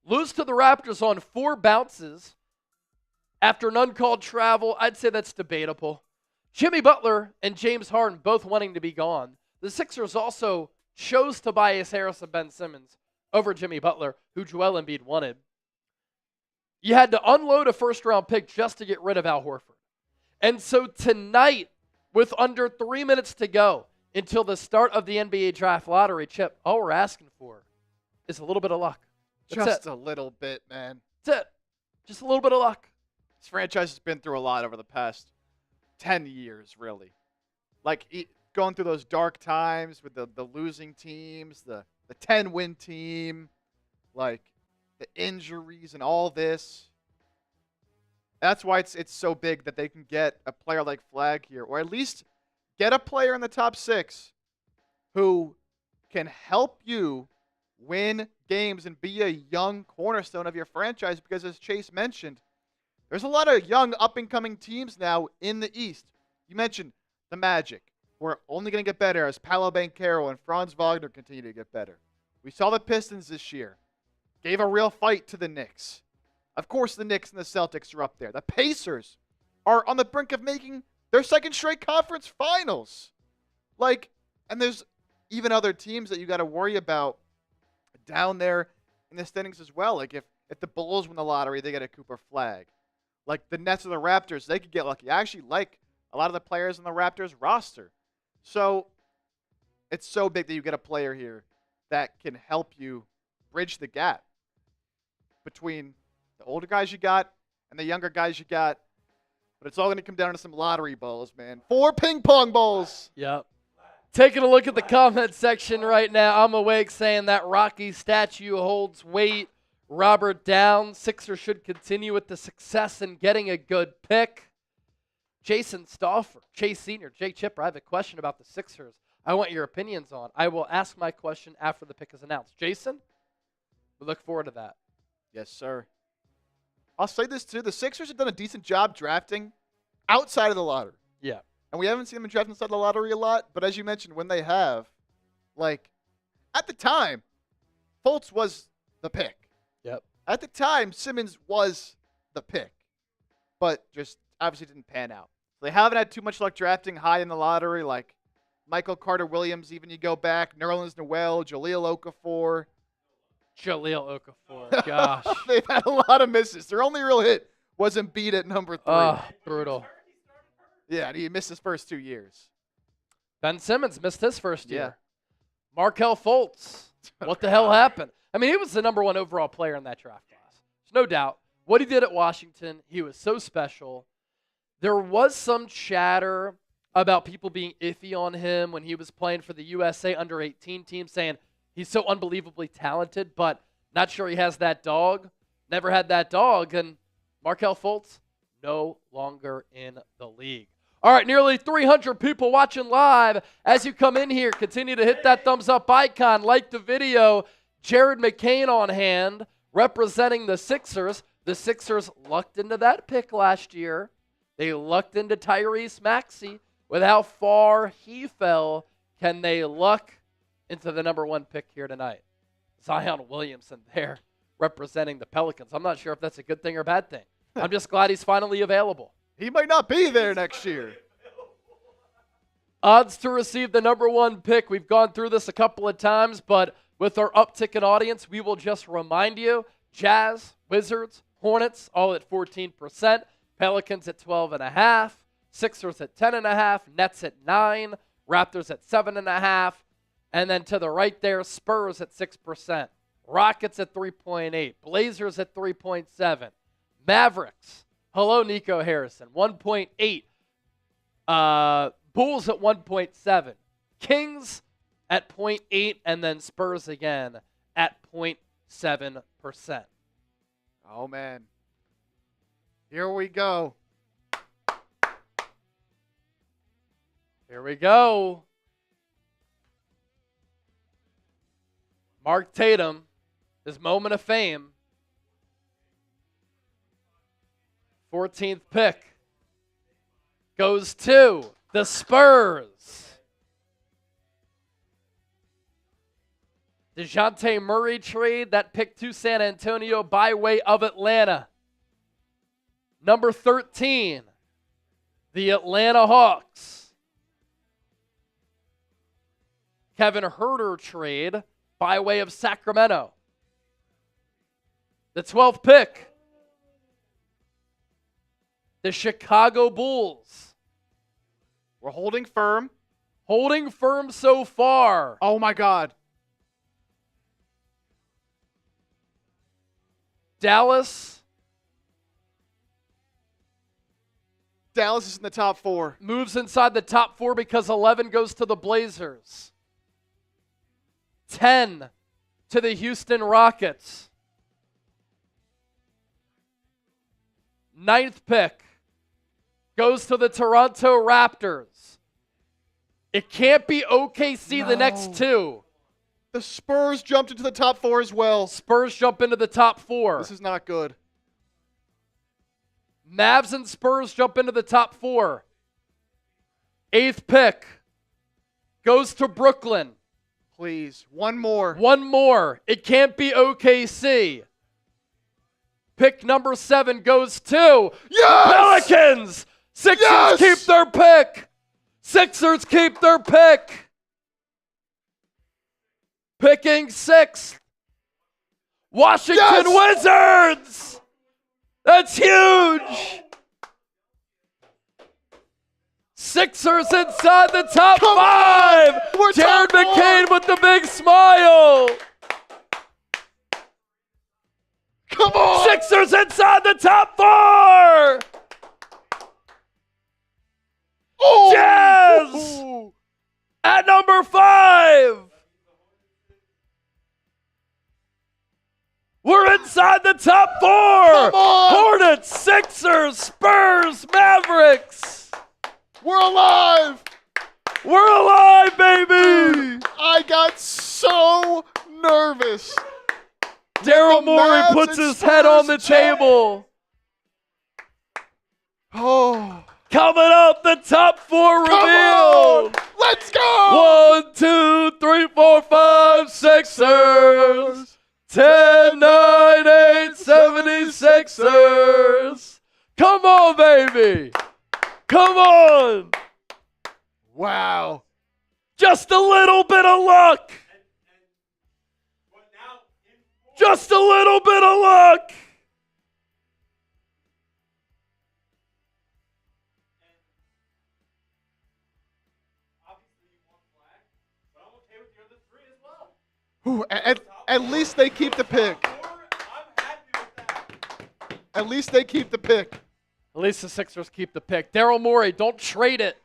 Lose to the Raptors on 4 bounces after an uncalled travel. I'd say that's debatable. Jimmy Butler and James Harden both wanting to be gone. The Sixers also chose Tobias Harris and Ben Simmons over Jimmy Butler, who Joel Embiid wanted. You had to unload a first-round pick just to get rid of Al Horford. And so tonight, with under 3 minutes to go until the start of the NBA draft lottery, Chip, all we're asking for is a little bit of luck. Just a little bit, man. That's it. Just a little bit of luck. This franchise has been through a lot over the past 10 years, really. Going through those dark times with the losing teams, the 10-win team, the injuries and all this. That's why it's so big that they can get a player like Flagg here, or at least get a player in the top 6 who can help you win games and be a young cornerstone of your franchise, because as Chase mentioned, there's a lot of young up-and-coming teams now in the East. You mentioned the Magic, who are only going to get better as Paolo Banchero and Franz Wagner continue to get better. We saw the Pistons this year. Gave a real fight to the Knicks. Of course, the Knicks and the Celtics are up there. The Pacers are on the brink of making their second straight conference finals. And there's even other teams that you got to worry about down there in the standings as well. Like if the Bulls win the lottery, they get a Cooper Flagg. Like the Nets or the Raptors, they could get lucky. I actually like a lot of the players on the Raptors roster. So it's so big that you get a player here that can help you bridge the gap between the older guys you got and the younger guys you got. But it's all going to come down to some lottery balls, man. 4 ping pong balls. Yep. Taking a look at the comment section right now. I'm awake saying that Rocky statue holds weight. Robert Down. Sixers should continue with the success in getting a good pick. Jason Stauffer, Chase Sr., Jay Chipper, I have a question about the Sixers I want your opinions on. I will ask my question after the pick is announced. Jason, we look forward to that. Yes, sir. I'll say this, too. The Sixers have done a decent job drafting outside of the lottery. Yeah. And we haven't seen them draft inside the lottery a lot, but as you mentioned, when they have, like, at the time, Fultz was the pick. Yep. At the time, Simmons was the pick, but just obviously didn't pan out. They haven't had too much luck drafting high in the lottery, like Michael Carter-Williams, even you go back, Nerlens Noel, Jahlil Okafor. Jahlil Okafor, gosh. They've had a lot of misses. Their only real hit was Embiid at number 3. Oh, brutal. Yeah, and he missed his first 2 years. Ben Simmons missed his first year. Yeah. Markelle Fultz, what the hell happened? I mean, he was the number 1 overall player in that draft class. There's no doubt. What he did at Washington, he was so special. There was some chatter about people being iffy on him when he was playing for the USA under-18 team, saying he's so unbelievably talented, but not sure he has that dog. Never had that dog. And Markelle Fultz, no longer in the league. All right, nearly 300 people watching live. As you come in here, continue to hit that thumbs up icon, like the video. Jared McCain on hand, representing the Sixers. The Sixers lucked into that pick last year. They lucked into Tyrese Maxey. With how far he fell, can they luck into the number 1 pick here tonight? Zion Williamson there, representing the Pelicans. I'm not sure if that's a good thing or a bad thing. I'm just glad he's finally available. He might not be there next year. Odds to receive the number 1 pick. We've gone through this a couple of times, but with our uptick in audience, we will just remind you, Jazz, Wizards, Hornets, all at 14%. Pelicans at 12.5%. Sixers at 10.5%. Nets at 9%. Raptors at 7.5%. And then to the right there, Spurs at 6%. Rockets at 3.8%. Blazers at 3.7%. Mavericks. Hello, Nico Harrison. 1.8%. Bulls at 1.7%. Kings at 0.8%. And then Spurs again at 0.7%. Oh, man. Here we go. Here we go. Mark Tatum, his moment of fame. 14th pick goes to the Spurs. DeJounte Murray trade, that pick to San Antonio by way of Atlanta. Number 13, the Atlanta Hawks. Kevin Huerter trade by way of Sacramento. The 12th pick, the Chicago Bulls. We're holding firm. Holding firm so far. Oh, my God. Dallas is in the top 4. moves inside the top 4 because 11 goes to the Blazers. 10 to the Houston Rockets. 9th pick goes to the Toronto Raptors. It can't be OKC the next 2. The Spurs jumped into the top 4 as well. Spurs jump into the top 4. This is not good. Mavs and Spurs jump into the top 4. 8th pick goes to Brooklyn. Please, one more. One more. It can't be OKC. Pick number 7 goes to Pelicans. Sixers keep their pick. Sixers keep their pick. Picking 6th, Washington Wizards. That's huge. Sixers inside the top 5. Jared McCain with the big smile. Come on. Sixers inside the top 4. Oh. Jazz at number 5. We're inside the top 4. Come on. Hornets, Sixers, Spurs, Mavericks. We're alive. We're alive, baby. I got so nervous. Daryl Morey Mavs puts and his head on the Spurs table. Oh. Coming up, the top 4 Come revealed. on. Let's go. 1, 2, 3, 4, 5, Sixers. 10, 9, 8, 76ers. Come on, baby. Come on. Wow. Just a little bit of luck. Just a little bit of luck. Ooh, at least they keep the pick. At least they keep the pick. At least the Sixers keep the pick. Daryl Morey, don't trade it.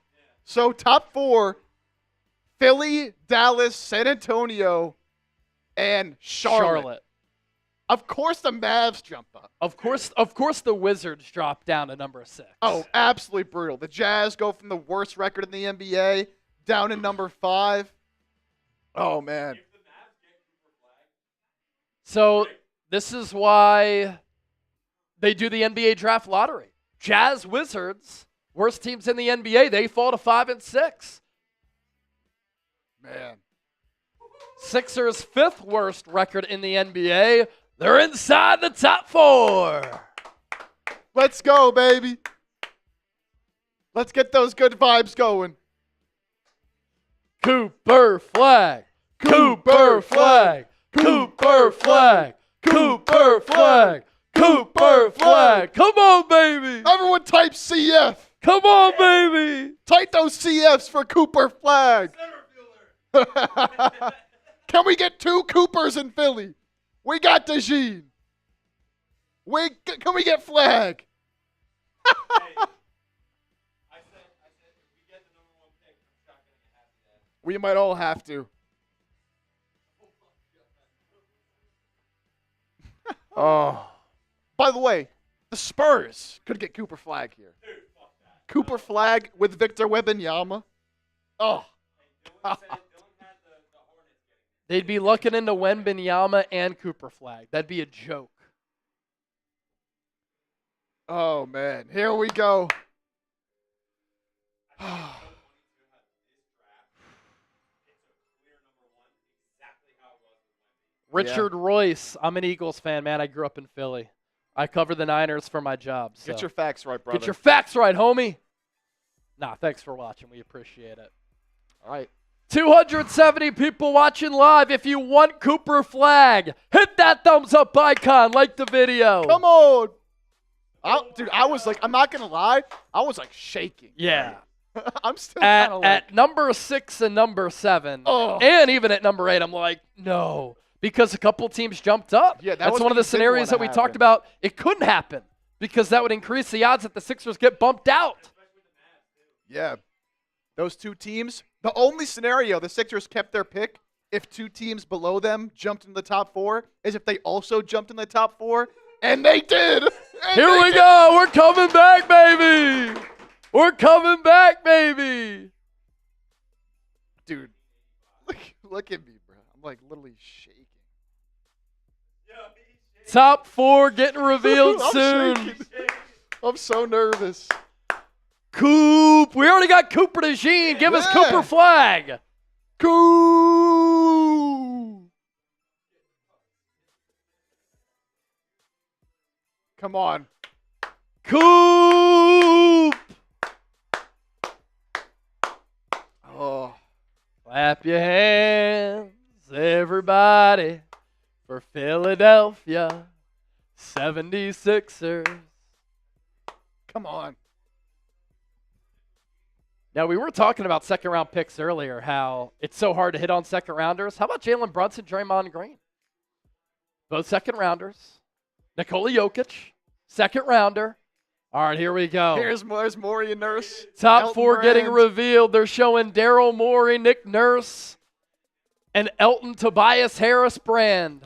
So top 4, Philly, Dallas, San Antonio, and Charlotte. Of course the Mavs jump up. Of course the Wizards drop down to number 6. Oh, absolutely brutal. The Jazz go from the worst record in the NBA down to number 5. Oh, man. So this is why they do the NBA draft lottery. Jazz, Wizards, worst teams in the NBA, they fall to 5 and 6. Man. Sixers' 5th worst record in the NBA. They're inside the top 4. Let's go, baby. Let's get those good vibes going. Cooper Flagg. Cooper Flagg. Cooper Flagg. Cooper Flagg. Cooper Flagg. Come on, baby. Everyone type CF. Come on, baby. Type those CFs for Cooper Flagg. Can we get 2 Coopers in Philly? We got DeJean. Can we get Flagg? We might all have to. Oh. By the way, the Spurs could get Cooper Flagg here. Cooper Flagg with Victor Wembanyama. Oh. They'd be looking into Wembanyama and Cooper Flagg. That'd be a joke. Oh, man. Here we go. Richard Royce. I'm an Eagles fan, man. I grew up in Philly. I cover the Niners for my job. So. Get your facts right, brother. Get your facts right, homie. Nah, thanks for watching. We appreciate it. All right. 270 people watching live. If you want Cooper Flagg, hit that thumbs up icon. Like the video. Come on. Dude, I was like, I'm not going to lie. I was like shaking. Yeah. I'm still kind of like. At number 6 and number 7, and even at number 8, I'm like, no. Because a couple teams jumped up. Yeah, that's one of the scenarios that we talked about. It couldn't happen because that would increase the odds that the Sixers get bumped out. Yeah. Those 2 teams, the only scenario the Sixers kept their pick if 2 teams below them jumped in the top 4 is if they also jumped in the top 4, and they did. Here we go. We're coming back, baby. We're coming back, baby. Dude, look at me, bro. I'm like literally shaking. Top 4 getting revealed soon. Shaking. I'm so nervous. Coop. We already got Cooper DeJean. Give us Cooper Flagg. Coop. Come on. Coop. Oh. Clap your hands, everybody for Philadelphia 76ers. Come on. Now, we were talking about second-round picks earlier, how it's so hard to hit on second-rounders. How about Jalen Brunson, Draymond Green? Both second-rounders. Nikola Jokic, second-rounder. All right, here we go. There's Morey and Nurse. Top Elton four getting Brand. revealed. They're showing Daryl Morey, Nick Nurse, and Elton Tobias Harris Brand.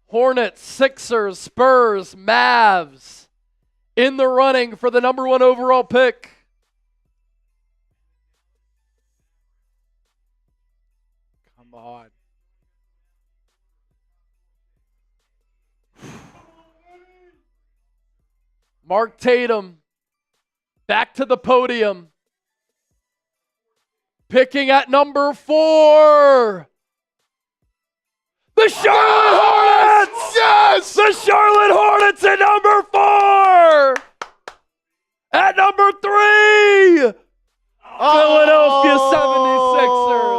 Hornets, Sixers, Spurs, Mavs in the running for the number 1 overall pick. Come on. Mark Tatum, back to the podium. Picking at number 4. The Charlotte Hornets! Yes! The Charlotte Hornets at number 4! At number 3! Philadelphia 76ers.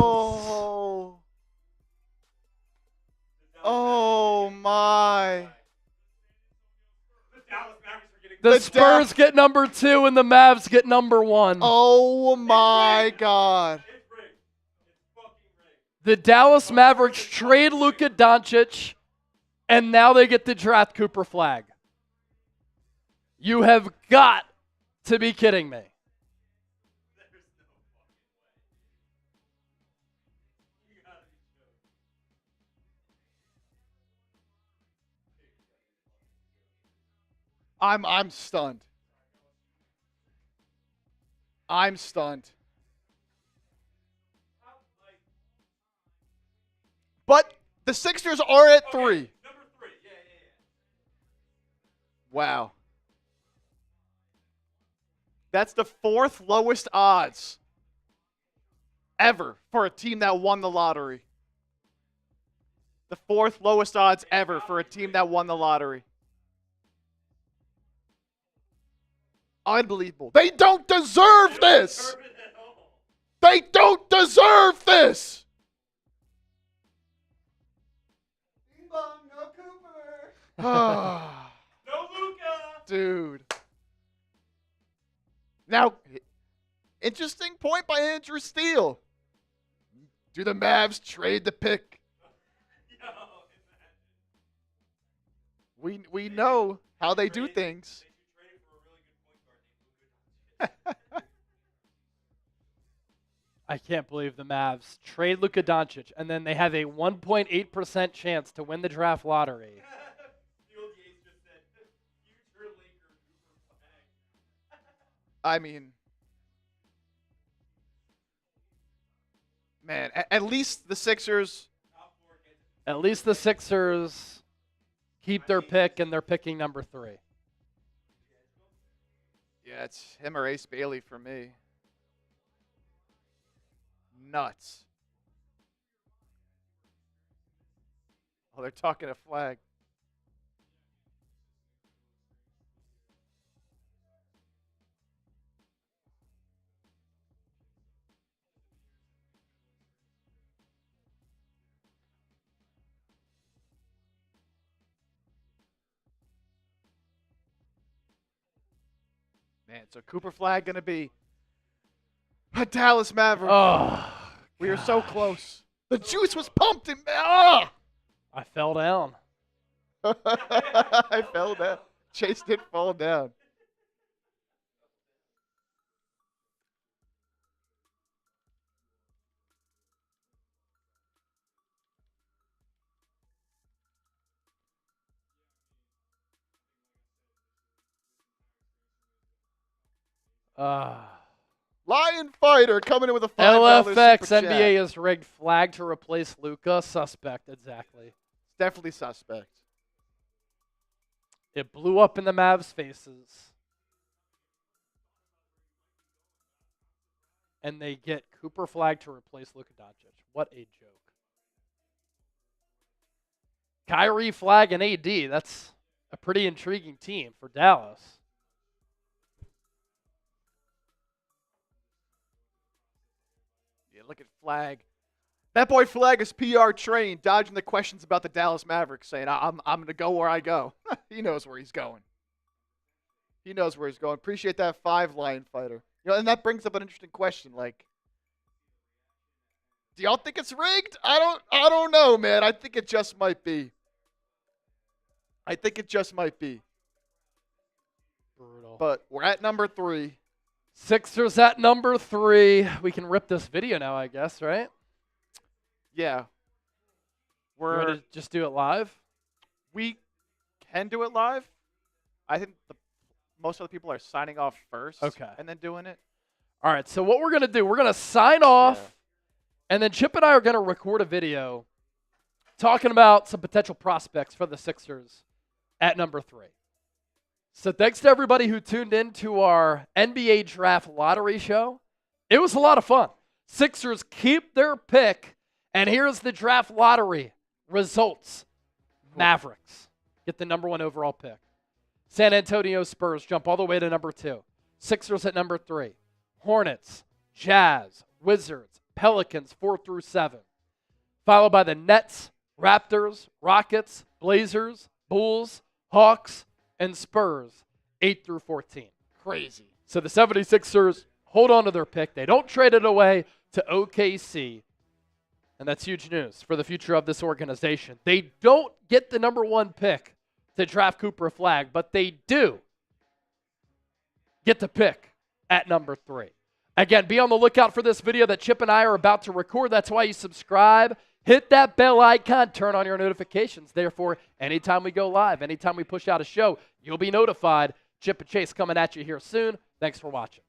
Oh my. The Spurs get number 2 and the Mavs get number 1. Oh my God. The Dallas Mavericks trade Luka Doncic, and now they get to draft Cooper Flagg. You have got to be kidding me. I'm stunned. I'm stunned. But the Sixers are at 3. Number 3, yeah. Wow. That's the 4th lowest odds ever for a team that won the lottery. The 4th lowest odds ever for a team that won the lottery. Unbelievable. They don't deserve this. They don't deserve this. No Luka. Dude. Now, interesting point by Andrew Steele. Do the Mavs trade the pick? We know how they do things. I can't believe the Mavs trade Luka Doncic, and then they have a 1.8% chance to win the draft lottery. I mean, man, at least the Sixers. At least the Sixers keep their pick, and they're picking number 3. Yeah, it's him or Ace Bailey for me. Nuts. Oh, they're talking a flag. Man, so Cooper Flagg going to be a Dallas Maverick. Oh, we are so close. The juice was pumped in me. Ah! I fell down. I fell down. Chase did fall down. Lion Fighter coming in with a $5 LFX super chat. NBA has rigged Flag to replace Luka. Suspect, exactly. Definitely suspect. It blew up in the Mavs' faces. And they get Cooper Flagg to replace Luka Doncic. What a joke. Kyrie, Flagg, and AD. That's a pretty intriguing team for Dallas. Yeah, look at Flagg. That boy Flagg is PR trained, dodging the questions about the Dallas Mavericks, saying, I'm going to go where I go. He knows where he's going. He knows where he's going. Appreciate that 5 line fighter. And that brings up an interesting question. Like, do y'all think it's rigged? I don't know, man. I think it just might be. Brutal. But we're at number 3. Sixers at number 3. We can rip this video now, I guess, right? Yeah. You want to just do it live? We can do it live. I think most of the people are signing off first. Okay. And then doing it. All right, so what we're going to do, we're going to sign off, and then Chip and I are going to record a video talking about some potential prospects for the Sixers at number 3. So thanks to everybody who tuned in to our NBA Draft Lottery show. It was a lot of fun. Sixers keep their pick, and here's the Draft Lottery results. Mavericks get the number 1 overall pick. San Antonio Spurs jump all the way to number 2. Sixers at number 3. Hornets, Jazz, Wizards, Pelicans 4 through 7. Followed by the Nets, Raptors, Rockets, Blazers, Bulls, Hawks, and Spurs 8 through 14. Crazy. So the 76ers hold on to their pick. They don't trade it away to OKC. And that's huge news for the future of this organization. They don't get the number 1 pick to draft Cooper Flagg, but they do get the pick at number 3. Again, be on the lookout for this video that Chip and I are about to record. That's why you subscribe. Hit that bell icon. Turn on your notifications. Therefore, anytime we go live, anytime we push out a show, you'll be notified. Chip and Chase coming at you here soon. Thanks for watching.